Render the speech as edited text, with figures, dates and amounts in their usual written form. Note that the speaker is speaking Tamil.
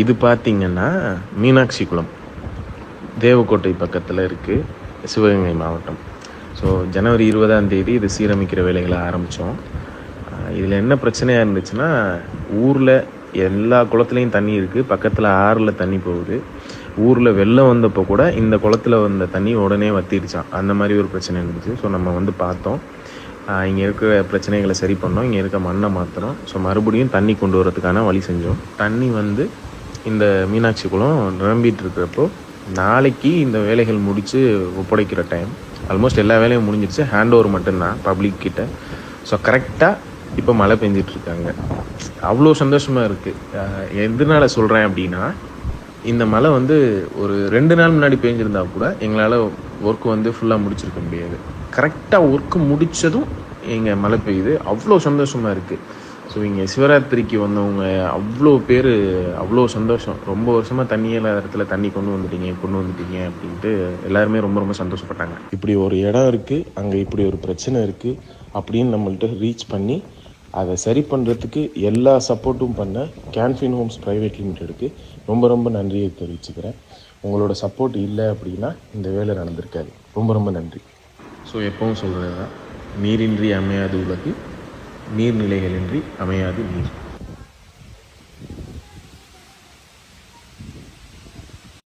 இது பார்த்திங்கன்னா மீனாட்சி குளம், தேவக்கோட்டை பக்கத்தில் இருக்குது, சிவகங்கை மாவட்டம். ஸோ ஜனவரி 20 இது சீரமைக்கிற வேலைகளை ஆரம்பித்தோம். இதில் என்ன பிரச்சனையாக இருந்துச்சுன்னா, ஊரில் எல்லா குளத்துலேயும் தண்ணி இருக்குது, பக்கத்தில் ஆறில் தண்ணி போகுது. ஊரில் வெள்ளம் வந்தப்போ கூட இந்த குளத்தில் வந்த தண்ணி உடனே வற்றிடுச்சான். அந்த மாதிரி ஒரு பிரச்சனை இருந்துச்சு. ஸோ நம்ம வந்து பார்த்தோம், இங்கே இருக்கிற பிரச்சனைகளை சரி பண்ணோம், இங்கே இருக்க மண்ணை மாற்றணும். ஸோ மறுபடியும் தண்ணி கொண்டு வரதுக்கான வழி செஞ்சோம். தண்ணி வந்து இந்த மீனாட்சி குளம் நிரம்பிட்டு இருக்கிறப்போ நாளைக்கு இந்த வேலைகள் முடித்து ஒப்படைக்கிற டைம். ஆல்மோஸ்ட் எல்லா வேலையும் முடிஞ்சிடுச்சு, ஹேண்ட் ஓவர் மட்டும்தான் பப்ளிக் கிட்ட. ஸோ கரெக்டாக இப்போ மழை பெஞ்சிட்ருக்காங்க. அவ்வளோ சந்தோஷமாக இருக்குது. எதனால சொல்கிறேன் அப்படின்னா, இந்த மழை வந்து ஒரு 2 நாள் முன்னாடி பெஞ்சிருந்தா கூட எங்களால் ஒர்க்கு வந்து ஃபுல்லாக முடிச்சிருக்க முடியாது. கரெக்டாக ஒர்க்கு முடித்ததும் இங்கே மழை பெய்யுது. அவ்வளோ சந்தோஷமாக இருக்குது. ஸோ இங்கே சிவராத்திரிக்கு வந்தவங்க அவ்வளோ பேர் அவ்வளோ சந்தோஷம். ரொம்ப வருஷமாக தண்ணி இல்லாத இடத்துல தண்ணி கொண்டு வந்துட்டீங்க அப்படின்ட்டு எல்லாருமே ரொம்ப ரொம்ப சந்தோஷப்பட்டாங்க. இப்படி ஒரு இடம் இருக்குது, அங்கே இப்படி ஒரு பிரச்சனை இருக்குது அப்படின்னு நம்மள்ட்ட ரீச் பண்ணி அதை சரி பண்ணுறதுக்கு எல்லா சப்போர்ட்டும் பண்ண கேன்ஃபின் ஹோம்ஸ் பிரைவேட் லிமிடெடுக்கு ரொம்ப ரொம்ப நன்றியை தெரிவிச்சுக்கிறேன். உங்களோட சப்போர்ட் இல்லை அப்படின்னா இந்த வேலை நடந்திருக்காது. ரொம்ப ரொம்ப நன்றி. ஸோ எப்பவும் சொல்கிறது தான், நீரின்றி அமையாது உலகு, நீர்நிலைகளின்றி அமையாது நீர்.